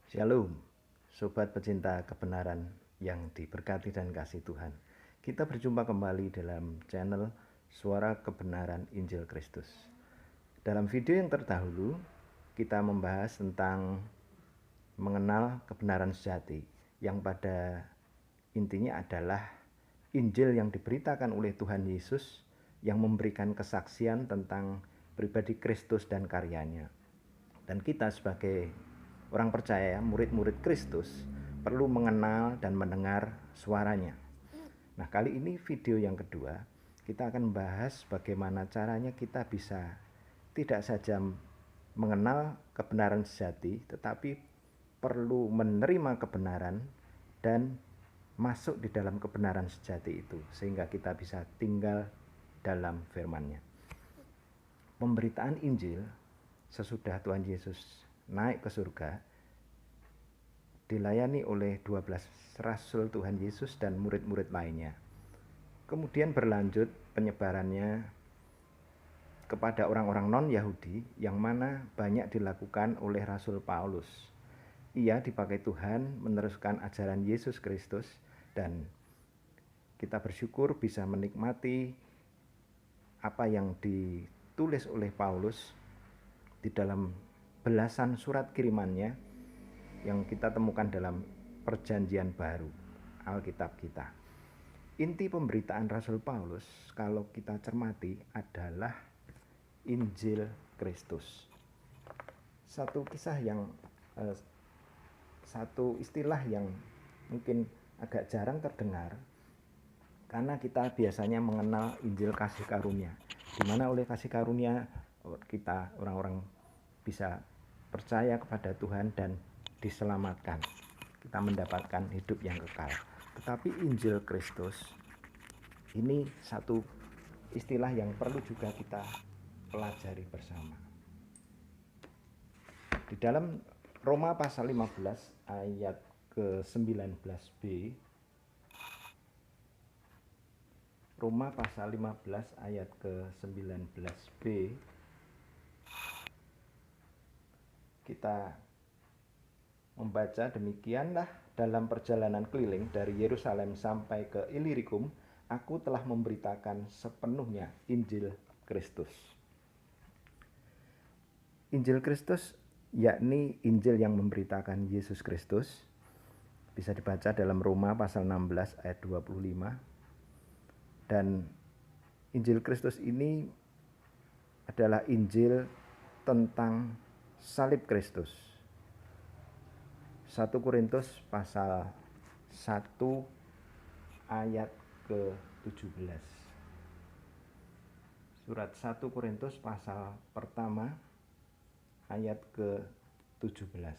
Shalom, sobat pecinta kebenaran yang diberkati dan kasih Tuhan. Kita berjumpa kembali dalam channel Suara Kebenaran Injil Kristus. Dalam video yang terdahulu, kita membahas tentang mengenal kebenaran sejati, yang pada intinya adalah Injil yang diberitakan oleh Tuhan Yesus yang memberikan kesaksian tentang pribadi Kristus dan karyanya. Dan kita sebagai orang percaya, murid-murid Kristus, perlu mengenal dan mendengar suaranya. Nah, kali ini video yang kedua, kita akan membahas bagaimana caranya kita bisa tidak saja mengenal kebenaran sejati, tetapi perlu menerima kebenaran dan masuk di dalam kebenaran sejati itu, sehingga kita bisa tinggal dalam firman-Nya. Pemberitaan Injil sesudah Tuhan Yesus naik ke surga dilayani oleh 12 rasul Tuhan Yesus dan murid-murid lainnya. Kemudian berlanjut penyebarannya kepada orang-orang non-Yahudi, yang mana banyak dilakukan oleh Rasul Paulus. Ia dipakai Tuhan meneruskan ajaran Yesus Kristus, dan kita bersyukur bisa menikmati apa yang ditulis oleh Paulus di dalam belasan surat kirimannya yang kita temukan dalam Perjanjian Baru, Alkitab kita. Inti pemberitaan Rasul Paulus, kalau kita cermati, adalah Injil Kristus. Satu istilah yang mungkin agak jarang terdengar, karena kita biasanya mengenal Injil kasih karunia, di mana oleh kasih karunia kita orang-orang bisa percaya kepada Tuhan dan diselamatkan. Kita mendapatkan hidup yang kekal. Tetapi Injil Kristus ini satu istilah yang perlu juga kita pelajari bersama. Di dalam Roma pasal 15 ayat ke-19b, Roma pasal 15 ayat ke-19b, kita membaca demikianlah, dalam perjalanan keliling dari Yerusalem sampai ke Ilirikum, aku telah memberitakan sepenuhnya Injil Kristus. Injil Kristus yakni Injil yang memberitakan Yesus Kristus. Bisa dibaca dalam Roma pasal 16 ayat 25. Dan Injil Kristus ini adalah Injil tentang salib Kristus. 1 Korintus pasal 1 ayat ke-17. Surat 1 Korintus pasal pertama ayat ke-17.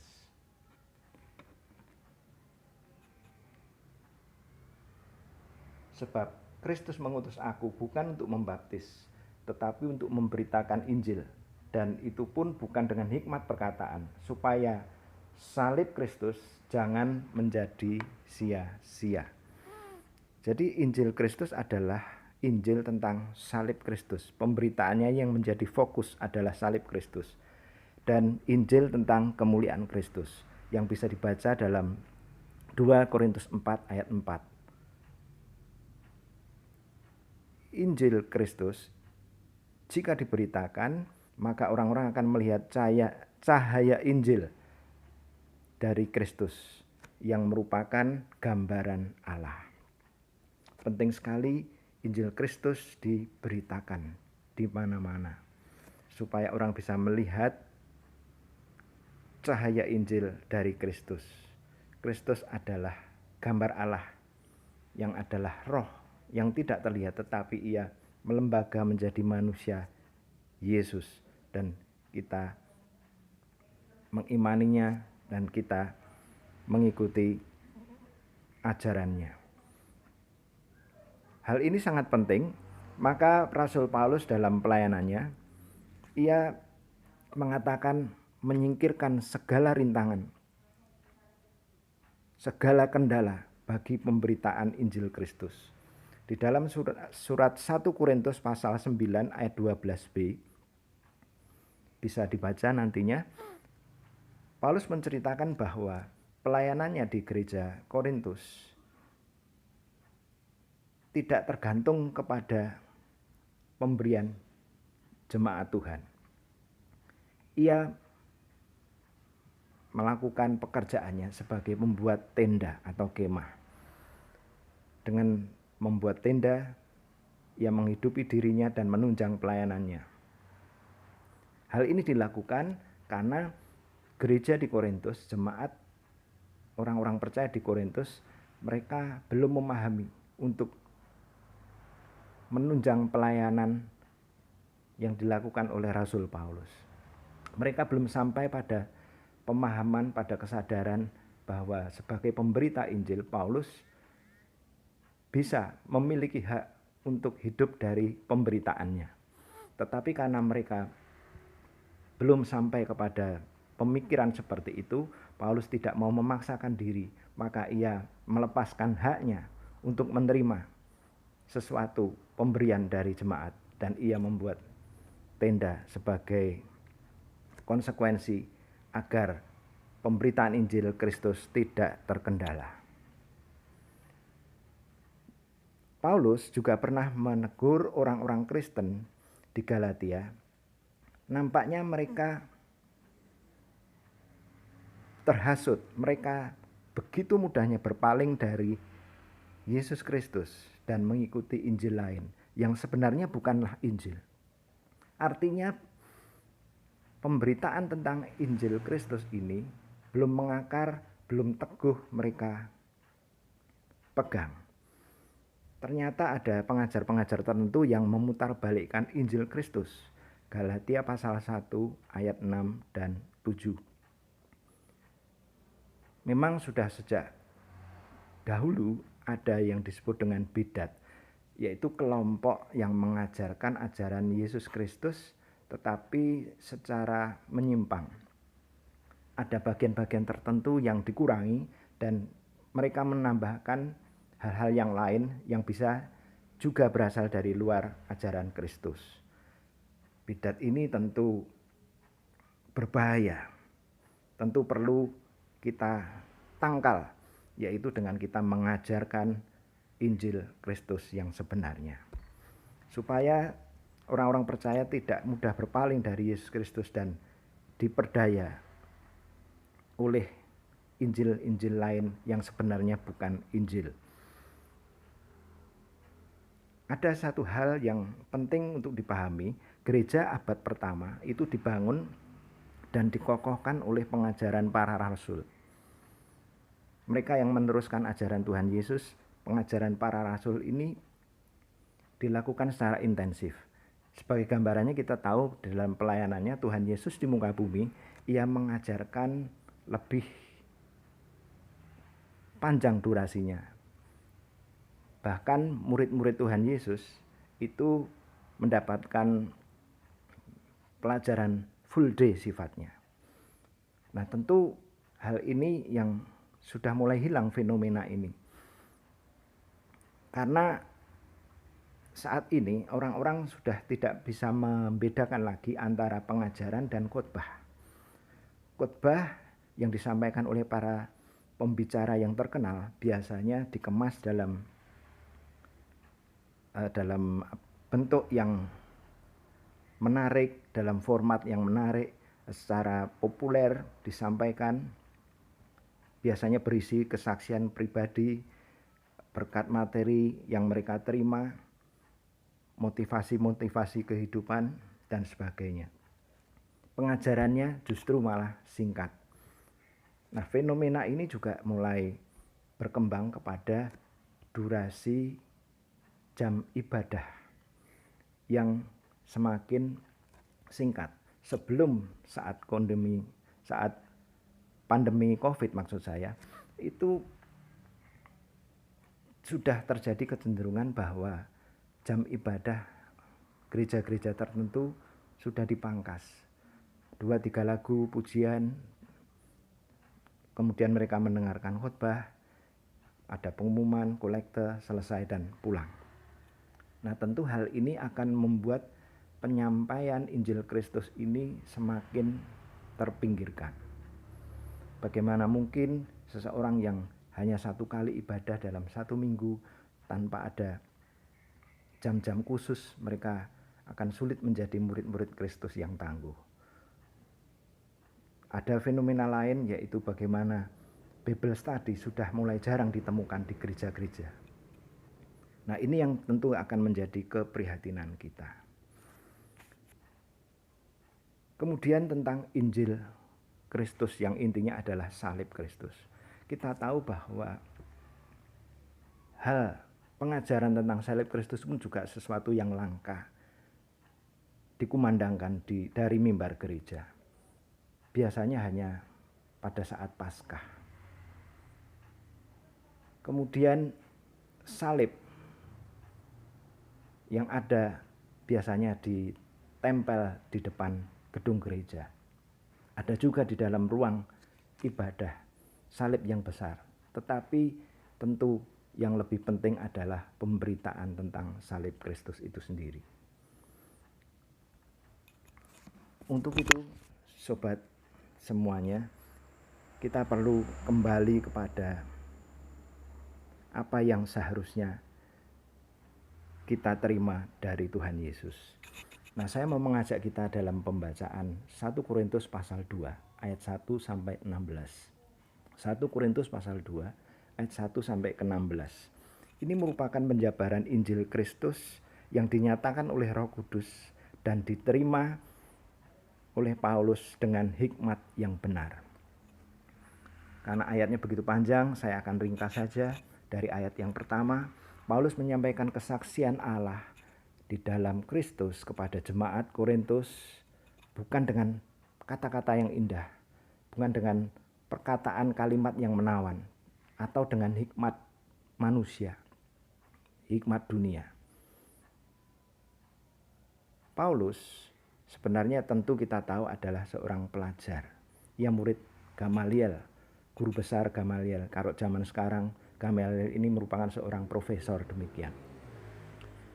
Sebab Kristus mengutus aku bukan untuk membaptis, tetapi untuk memberitakan Injil, dan itu pun bukan dengan hikmat perkataan, supaya salib Kristus jangan menjadi sia-sia. Jadi Injil Kristus adalah Injil tentang salib Kristus. Pemberitaannya yang menjadi fokus adalah salib Kristus. Dan Injil tentang kemuliaan Kristus, yang bisa dibaca dalam 2 Korintus 4 ayat 4. Injil Kristus jika diberitakan, maka orang-orang akan melihat cahaya Injil dari Kristus yang merupakan gambaran Allah. Penting sekali Injil Kristus diberitakan di mana-mana, supaya orang bisa melihat cahaya Injil dari Kristus. Kristus adalah gambar Allah, yang adalah roh yang tidak terlihat, tetapi ia melembaga menjadi manusia Yesus, dan kita mengimaninya dan kita mengikuti ajarannya. Hal ini sangat penting, maka Rasul Paulus dalam pelayanannya, ia mengatakan menyingkirkan segala rintangan, segala kendala bagi pemberitaan Injil Kristus. Di dalam surat 1 Korintus pasal 9 ayat 12b, bisa dibaca nantinya. Paulus menceritakan bahwa pelayanannya di gereja Korintus tidak tergantung kepada pemberian jemaat Tuhan. Ia melakukan pekerjaannya sebagai membuat tenda atau kemah. Dengan membuat tenda, ia menghidupi dirinya dan menunjang pelayanannya. Hal ini dilakukan karena gereja di Korintus, jemaat orang-orang percaya di Korintus, mereka belum memahami untuk menunjang pelayanan yang dilakukan oleh Rasul Paulus. Mereka belum sampai pada pemahaman, pada kesadaran bahwa sebagai pemberita Injil, Paulus bisa memiliki hak untuk hidup dari pemberitaannya. Tetapi karena mereka belum sampai kepada pemikiran seperti itu, Paulus tidak mau memaksakan diri, maka ia melepaskan haknya untuk menerima sesuatu pemberian dari jemaat, dan ia membuat tenda sebagai konsekuensi agar pemberitaan Injil Kristus tidak terkendala. Paulus juga pernah menegur orang-orang Kristen di Galatia. Nampaknya mereka terhasut, mereka begitu mudahnya berpaling dari Yesus Kristus dan mengikuti Injil lain yang sebenarnya bukanlah Injil. Artinya pemberitaan tentang Injil Kristus ini belum mengakar, belum teguh mereka pegang. Ternyata ada pengajar-pengajar tertentu yang memutarbalikkan Injil Kristus. Galatia pasal 1 ayat 6 dan 7. Memang sudah sejak dahulu ada yang disebut dengan bidat, yaitu kelompok yang mengajarkan ajaran Yesus Kristus tetapi secara menyimpang. Ada bagian-bagian tertentu yang dikurangi dan mereka menambahkan hal-hal yang lain yang bisa juga berasal dari luar ajaran Kristus. Bidat ini tentu berbahaya, tentu perlu kita tangkal, yaitu dengan kita mengajarkan Injil Kristus yang sebenarnya. Supaya orang-orang percaya tidak mudah berpaling dari Yesus Kristus dan diperdaya oleh Injil-Injil lain yang sebenarnya bukan Injil. Ada satu hal yang penting untuk dipahami, gereja abad pertama itu dibangun dan dikokohkan oleh pengajaran para rasul. Mereka yang meneruskan ajaran Tuhan Yesus, pengajaran para rasul ini dilakukan secara intensif. Sebagai gambarannya kita tahu dalam pelayanannya Tuhan Yesus di muka bumi, ia mengajarkan lebih panjang durasinya. Bahkan murid-murid Tuhan Yesus itu mendapatkan pelajaran full day sifatnya. Nah, tentu hal ini yang sudah mulai hilang fenomena ini. Karena saat ini orang-orang sudah tidak bisa membedakan lagi antara pengajaran dan khotbah. Khotbah yang disampaikan oleh para pembicara yang terkenal biasanya dikemas dalam bentuk yang menarik, dalam format yang menarik, secara populer disampaikan, biasanya berisi kesaksian pribadi, berkat materi yang mereka terima, motivasi-motivasi kehidupan, dan sebagainya. Pengajarannya justru malah singkat. Nah, fenomena ini juga mulai berkembang kepada durasi jam ibadah yang semakin singkat. Sebelum saat pandemi COVID maksud saya, itu sudah terjadi kecenderungan bahwa jam ibadah gereja-gereja tertentu sudah dipangkas. 2-3 lagu pujian, kemudian mereka mendengarkan khotbah, ada pengumuman, kolekte, selesai dan pulang. Nah, tentu hal ini akan membuat penyampaian Injil Kristus ini semakin terpinggirkan. Bagaimana mungkin seseorang yang hanya 1 kali ibadah dalam 1 minggu tanpa ada jam-jam khusus, mereka akan sulit menjadi murid-murid Kristus yang tangguh. Ada fenomena lain, yaitu bagaimana Bible study sudah mulai jarang ditemukan di gereja-gereja. Nah, ini yang tentu akan menjadi keprihatinan kita. Kemudian tentang Injil Kristus yang intinya adalah salib Kristus. Kita tahu bahwa hal pengajaran tentang salib Kristus pun juga sesuatu yang langka dikumandangkan dari mimbar gereja. Biasanya hanya pada saat Paskah. Kemudian salib yang ada biasanya ditempel di depan gedung gereja. Ada juga di dalam ruang ibadah salib yang besar. Tetapi tentu yang lebih penting adalah pemberitaan tentang salib Kristus itu sendiri. Untuk itu, sobat semuanya, kita perlu kembali kepada apa yang seharusnya kita terima dari Tuhan Yesus. Nah, saya mau mengajak kita dalam pembacaan 1 Korintus pasal 2 ayat 1 sampai 16. 1 Korintus pasal 2 ayat 1 sampai ke 16. Ini merupakan penjabaran Injil Kristus yang dinyatakan oleh Roh Kudus dan diterima oleh Paulus dengan hikmat yang benar. Karena ayatnya begitu panjang, saya akan ringkas saja. Dari ayat yang pertama, Paulus menyampaikan kesaksian Allah di dalam Kristus kepada jemaat Korintus bukan dengan kata-kata yang indah, bukan dengan perkataan kalimat yang menawan, atau dengan hikmat manusia, hikmat dunia. Paulus sebenarnya tentu kita tahu adalah seorang pelajar. Ia murid Gamaliel, guru besar Gamaliel. Kalau zaman sekarang, Gamaliel ini merupakan seorang profesor demikian.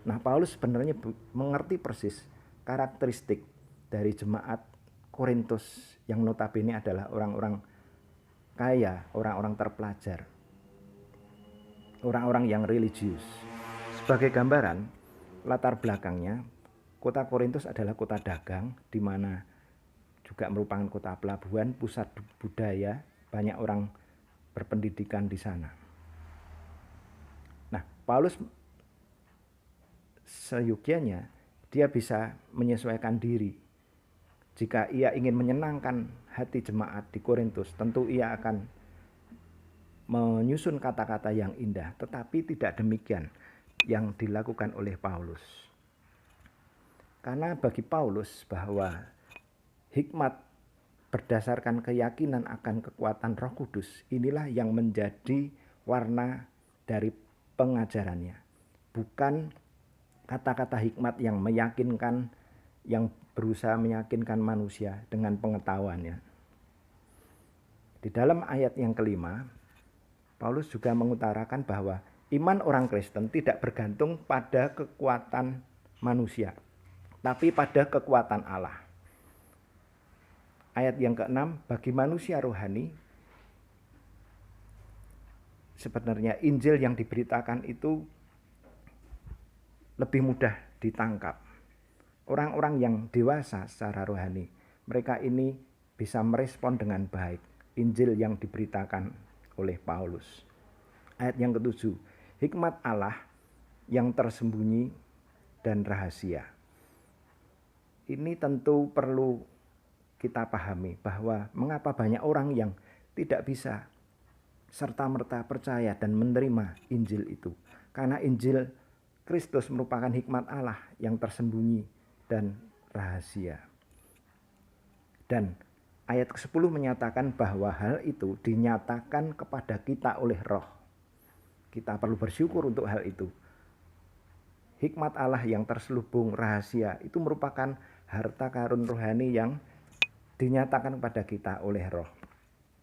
Nah, Paulus sebenarnya mengerti persis karakteristik dari jemaat Korintus yang notabene adalah orang-orang kaya, orang-orang terpelajar, orang-orang yang religius. Sebagai gambaran, latar belakangnya, kota Korintus adalah kota dagang, di mana juga merupakan kota pelabuhan, pusat budaya, banyak orang berpendidikan di sana. Nah, Paulus seyogyanya dia bisa menyesuaikan diri. Jika ia ingin menyenangkan hati jemaat di Korintus, tentu ia akan menyusun kata-kata yang indah, tetapi tidak demikian yang dilakukan oleh Paulus. Karena bagi Paulus bahwa hikmat berdasarkan keyakinan akan kekuatan Roh Kudus, inilah yang menjadi warna dari pengajarannya. Bukan kata-kata hikmat yang meyakinkan, yang berusaha meyakinkan manusia dengan pengetahuannya. Di dalam ayat yang kelima, Paulus juga mengutarakan bahwa iman orang Kristen tidak bergantung pada kekuatan manusia, tapi pada kekuatan Allah. Ayat yang keenam, bagi manusia rohani, sebenarnya Injil yang diberitakan itu lebih mudah ditangkap. Orang-orang yang dewasa secara rohani, mereka ini bisa merespon dengan baik Injil yang diberitakan oleh Paulus. Ayat yang ketujuh, hikmat Allah yang tersembunyi dan rahasia. Ini tentu perlu kita pahami bahwa mengapa banyak orang yang tidak bisa serta-merta percaya dan menerima Injil itu. Karena Injil Kristus merupakan hikmat Allah yang tersembunyi dan rahasia. Dan ayat ke-10 menyatakan bahwa hal itu dinyatakan kepada kita oleh Roh. Kita perlu bersyukur untuk hal itu. Hikmat Allah yang terselubung rahasia itu merupakan harta karun rohani yang dinyatakan kepada kita oleh Roh.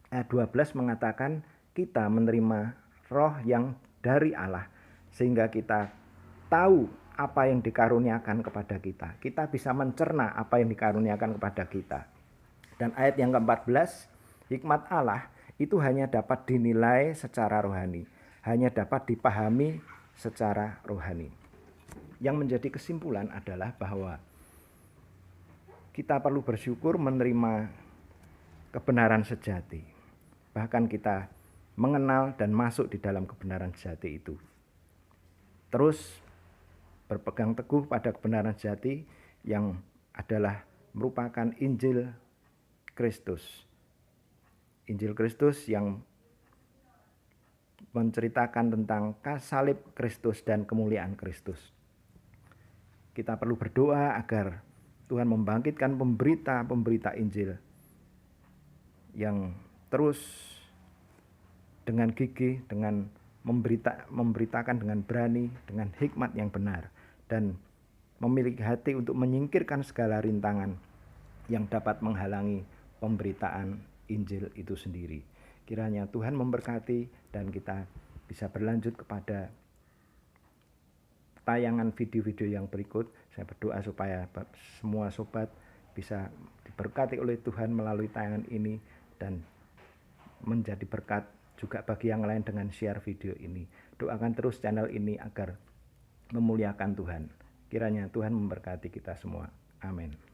Ayat 12 mengatakan kita menerima Roh yang dari Allah sehingga kita tahu apa yang dikaruniakan kepada kita. Kita bisa mencerna apa yang dikaruniakan kepada kita. Dan ayat yang ke-14 Hikmat Allah itu hanya dapat dinilai secara rohani, hanya dapat dipahami secara rohani. Yang menjadi kesimpulan adalah bahwa kita perlu bersyukur menerima kebenaran sejati. Bahkan kita mengenal dan masuk di dalam kebenaran sejati itu. Terus berpegang teguh pada kebenaran sejati yang adalah merupakan Injil Kristus. Injil Kristus yang menceritakan tentang salib Kristus dan kemuliaan Kristus. Kita perlu berdoa agar Tuhan membangkitkan pemberita-pemberita Injil yang terus dengan gigih, dengan memberitakan dengan berani, dengan hikmat yang benar, dan memiliki hati untuk menyingkirkan segala rintangan yang dapat menghalangi pemberitaan Injil itu sendiri. Kiranya Tuhan memberkati dan kita bisa berlanjut kepada tayangan video-video yang berikut. Saya berdoa supaya semua sobat bisa diberkati oleh Tuhan melalui tayangan ini dan menjadi berkat juga bagi yang lain dengan share video ini. Doakan terus channel ini agar memuliakan Tuhan. Kiranya Tuhan memberkati kita semua. Amin.